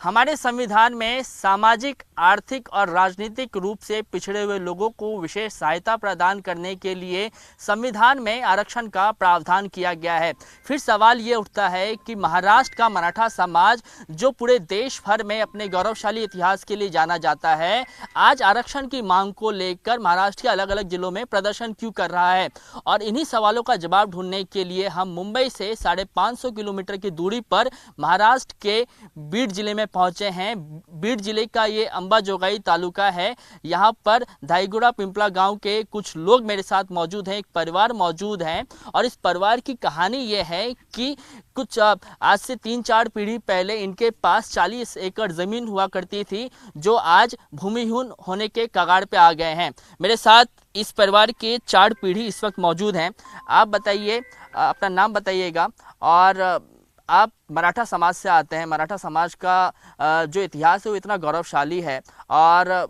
हमारे संविधान में सामाजिक, आर्थिक और राजनीतिक रूप से पिछड़े हुए लोगों को विशेष सहायता प्रदान करने के लिए संविधान में आरक्षण का प्रावधान किया गया है। फिर सवाल ये उठता है कि महाराष्ट्र का मराठा समाज, जो पूरे देश भर में अपने गौरवशाली इतिहास के लिए जाना जाता है, आज आरक्षण की मांग को लेकर महाराष्ट्र के अलग अलग जिलों में प्रदर्शन क्यों कर रहा है। और इन्हीं सवालों का जवाब ढूंढने के लिए हम मुंबई से 550 किलोमीटर की दूरी पर महाराष्ट्र के बीड जिले में पहुंचे हैं। बीड जिले का ये अंबाजोगाई तालुका है। यहाँ पर धाईगुड़ा पिंपला गांव के कुछ लोग मेरे साथ मौजूद हैं, एक परिवार मौजूद है। और इस परिवार की कहानी ये है कि कुछ आज से 3-4 पीढ़ी पहले इनके पास 40 एकड़ जमीन हुआ करती थी, जो आज भूमिहीन होने के कगार पे आ गए हैं। मेरे साथ इस परिवार के 4 पीढ़ी इस वक्त मौजूद हैं। आप बताइए, अपना नाम बताइएगा। और आप मराठा समाज से आते हैं। मराठा समाज का जो इतिहास है वो इतना गौरवशाली है, और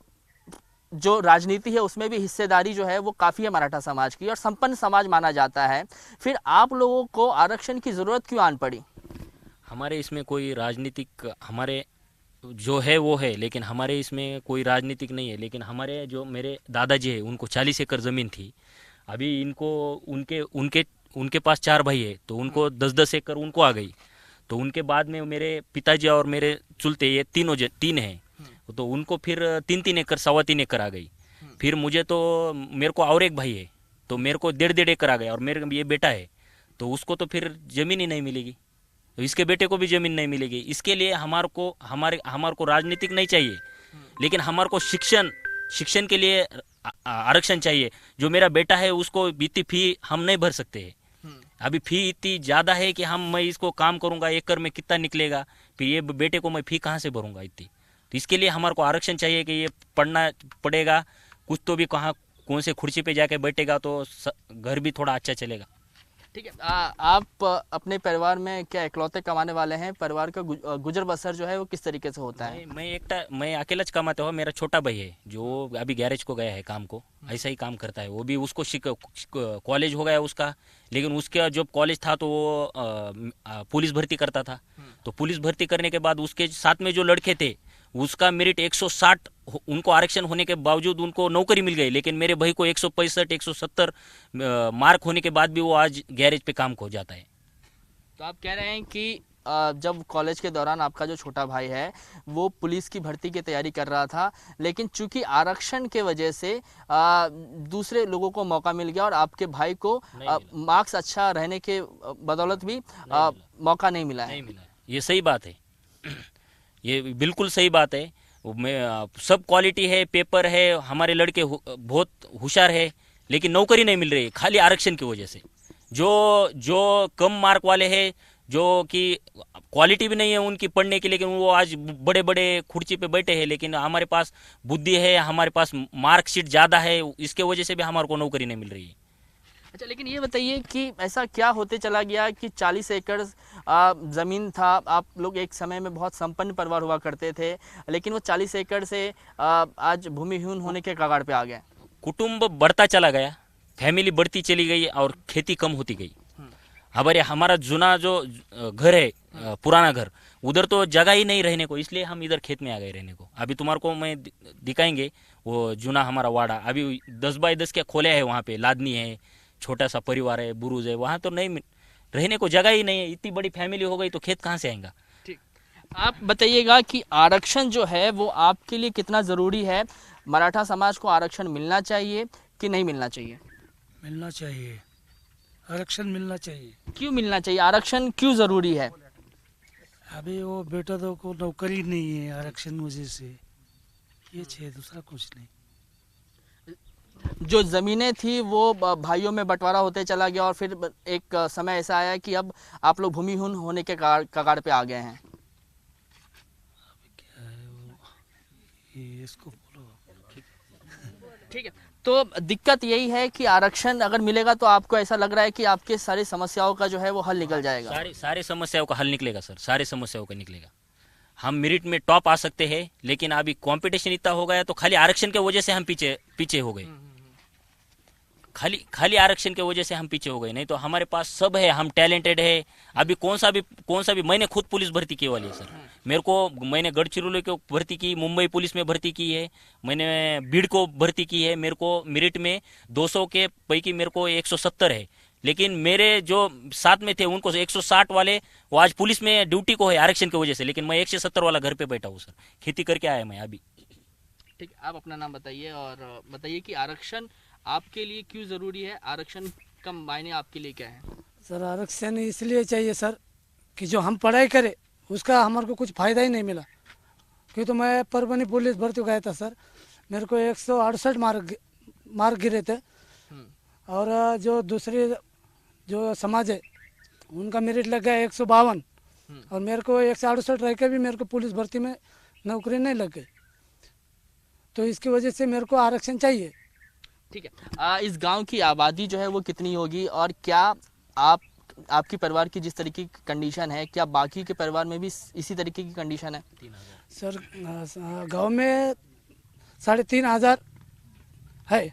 जो राजनीति है उसमें भी हिस्सेदारी जो है वो काफ़ी है मराठा समाज की, और संपन्न समाज माना जाता है। फिर आप लोगों को आरक्षण की ज़रूरत क्यों आन पड़ी? हमारे इसमें कोई राजनीतिक, हमारे जो है वो है, लेकिन हमारे इसमें कोई राजनीतिक नहीं है। लेकिन हमारे जो मेरे दादाजी है उनको 40 एकड़ ज़मीन थी। अभी इनको उनके उनके उनके पास 4 भाई है, तो उनको 10-10 एकड़ उनको आ गई। तो उनके बाद में मेरे पिताजी और मेरे चुलते ये तीन हैं, तो उनको फिर 3-3 एकड़ 3.25 एकड़ आ गई। फिर मुझे तो, मेरे को और एक भाई है, तो मेरे को 1.5 एकड़ आ गया। और मेरे ये बेटा है, तो उसको तो फिर ज़मीन ही नहीं मिलेगी, तो इसके बेटे को भी ज़मीन नहीं मिलेगी। इसके लिए हमारे को राजनीतिक नहीं चाहिए, लेकिन हमारे को शिक्षण के लिए आरक्षण चाहिए। जो मेरा बेटा है उसको इतनी फी हम नहीं भर सकते हैं। अभी फी इतनी ज़्यादा है कि मैं इसको काम करूंगा, एकड़ में कितना निकलेगा, फिर ये बेटे को मैं फी कहाँ से भरूंगा इतनी। तो इसके लिए हमारे को आरक्षण चाहिए कि ये पढ़ना पड़ेगा, कुछ तो भी कहाँ कौन से कुर्सी पे जाके बैठेगा तो घर भी थोड़ा अच्छा चलेगा। ठीक है। आप अपने परिवार में क्या इकलौते कमाने वाले हैं? परिवार का गुजर बसर जो है वो किस तरीके से होता है? मैं अकेला च कमाता हूँ। मेरा छोटा भाई है जो अभी गैरेज को गया है काम को, ऐसा ही काम करता है वो भी। उसको कॉलेज हो गया उसका, लेकिन उसका जब कॉलेज था तो वो पुलिस भर्ती करता था। तो पुलिस भर्ती करने के बाद उसके साथ में जो लड़के थे, उसका मेरिट 160, उनको आरक्षण होने के बावजूद उनको नौकरी मिल गई। लेकिन मेरे भाई को 165 170 मार्क होने के बाद भी वो आज गैरेज पे काम को जाता है। तो आप कह रहे हैं कि जब कॉलेज के दौरान आपका जो छोटा भाई है वो पुलिस की भर्ती की तैयारी कर रहा था, लेकिन चूंकि आरक्षण के वजह से दूसरे लोगों को मौका मिल गया, और आपके भाई को मार्क्स अच्छा रहने के बदौलत भी मौका नहीं मिला है। ये सही बात है, ये बिल्कुल सही बात है। सब क्वालिटी है, पेपर है, हमारे लड़के बहुत होशियार है, लेकिन नौकरी नहीं मिल रही है खाली आरक्षण की वजह से। जो कम मार्क वाले हैं, जो कि क्वालिटी भी नहीं है उनकी पढ़ने की, लेकिन वो आज बड़े बड़े कुर्सी पे बैठे हैं। लेकिन हमारे पास बुद्धि है, हमारे पास मार्कशीट ज़्यादा है, इसके वजह से भी हमारे को नौकरी नहीं मिल रही है। अच्छा, लेकिन ये बताइए कि ऐसा क्या होते चला गया कि 40 एकड़ ज़मीन था, आप लोग एक समय में बहुत संपन्न परिवार हुआ करते थे, लेकिन वो 40 एकड़ से आज भूमिहीन होने के कगार पे आ गए? कुटुंब बढ़ता चला गया, फैमिली बढ़ती चली गई और खेती कम होती गई। हमारा जुना जो घर है, पुराना घर, उधर तो जगह ही नहीं रहने को, इसलिए हम इधर खेत में आ गए रहने को। अभी तुम्हारे को मैं दिखाएंगे वो जुना हमारा वाड़ा, अभी 10 बाय 10 के खोले है, वहाँ पे लादनी है, छोटा सा परिवार है, बुरुज है, वहाँ तो नहीं रहने को जगह ही नहीं है। इतनी बड़ी फैमिली हो गई तो खेत कहाँ से आएगा। ठीक, आप बताइएगा कि आरक्षण जो है वो आपके लिए कितना ज़रूरी है? मराठा समाज को आरक्षण मिलना चाहिए कि नहीं मिलना चाहिए? मिलना चाहिए, आरक्षण मिलना चाहिए। क्यों मिलना चाहिए? आरक्षण क्यों ज़रूरी है? अभी वो बेटा तो को नौकरी नहीं है, आरक्षण वजह से ये छे, दूसरा कुछ नहीं। जो ज़मीनें थी वो भाइयों में बंटवारा होते चला गया, और फिर एक समय ऐसा आया कि अब आप लोग भूमिहीन होने के कगार पे आ गए हैं। अभी क्या है वो, ये इसको बोलो। ठीक है। तो दिक्कत यही है कि आरक्षण अगर मिलेगा तो आपको ऐसा लग रहा है कि आपके सारी समस्याओं का जो है वो हल निकल जाएगा? सारी समस्याओं का हल निकलेगा सर, सारे समस्याओं का निकलेगा। हम मेरिट में टॉप आ सकते हैं, लेकिन अभी कंपटीशन इतना हो गया तो खाली आरक्षण के वजह से हम पीछे हो गए। खाली आरक्षण के वजह से हम पीछे हो गए, नहीं तो हमारे पास सब है, हम टैलेंटेड है। अभी कौन सा भी मैंने खुद पुलिस भर्ती की वाली है सर। मैंने गढ़चिरौली को भर्ती की, मुंबई पुलिस में भर्ती की है, मैंने भीड़ को भर्ती की है। मेरे को मेरिट में 200 के पैकी मेरे को 170 है, लेकिन मेरे जो साथ में थे उनको 160 वाले वो आज पुलिस में ड्यूटी को है आरक्षण की वजह से, लेकिन मैं 170 वाला घर पे बैठा हूँ सर। खेती करके आया मैं अभी। ठीक, आप अपना नाम बताइए और बताइए कि आरक्षण आपके लिए क्यों ज़रूरी है, आरक्षण का मायने आपके लिए क्या है? सर आरक्षण इसलिए चाहिए सर कि जो हम पढ़ाई करें उसका हमारे को कुछ फ़ायदा ही नहीं मिला। क्यों तो मैं परभनी पुलिस भर्ती गया था सर, मेरे को 168 मार्क गिरे थे। और जो दूसरे जो समाज है उनका मेरिट लग गया 152 और मेरे को 168 रह के भी मेरे को पुलिस भर्ती में नौकरी नहीं लग गई। तो इसकी वजह से मेरे को आरक्षण चाहिए। ठीक है, इस गांव की आबादी जो है वो कितनी होगी और क्या आपकी परिवार की जिस तरीके की कंडीशन है, क्या बाकी के परिवार में भी इसी तरीके की कंडीशन है? सर गांव में 3,500 है,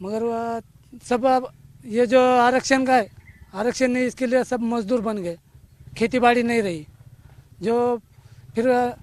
मगर वह सब अब ये जो आरक्षण का है, आरक्षण नहीं, इसके लिए सब मजदूर बन गए, खेती बाड़ी नहीं रही। जो फिर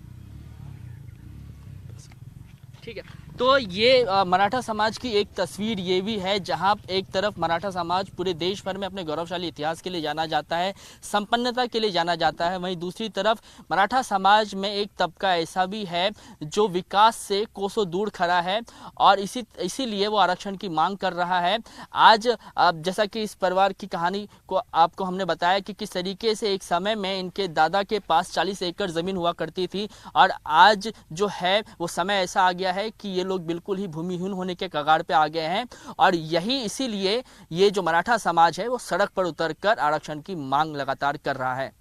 ठीक है, तो ये मराठा समाज की एक तस्वीर ये भी है, जहां एक तरफ मराठा समाज पूरे देश भर में अपने गौरवशाली इतिहास के लिए जाना जाता है, संपन्नता के लिए जाना जाता है, वहीं दूसरी तरफ मराठा समाज में एक तबका ऐसा भी है जो विकास से कोसों दूर खड़ा है और इसीलिए वो आरक्षण की मांग कर रहा है। आज जैसा कि इस परिवार की कहानी को आपको हमने बताया कि किस तरीके से एक समय में इनके दादा के पास 40 एकड़ ज़मीन हुआ करती थी और आज जो है वो समय ऐसा आ गया है कि ये लोग बिल्कुल ही भूमिहीन होने के कगार पे आ गए हैं और यही इसीलिए ये जो मराठा समाज है वो सड़क पर उतरकर आरक्षण की मांग लगातार कर रहा है।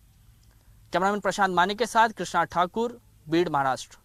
कैमरामैन प्रशांत माने के साथ कृष्णा ठाकुर, बीड़, महाराष्ट्र।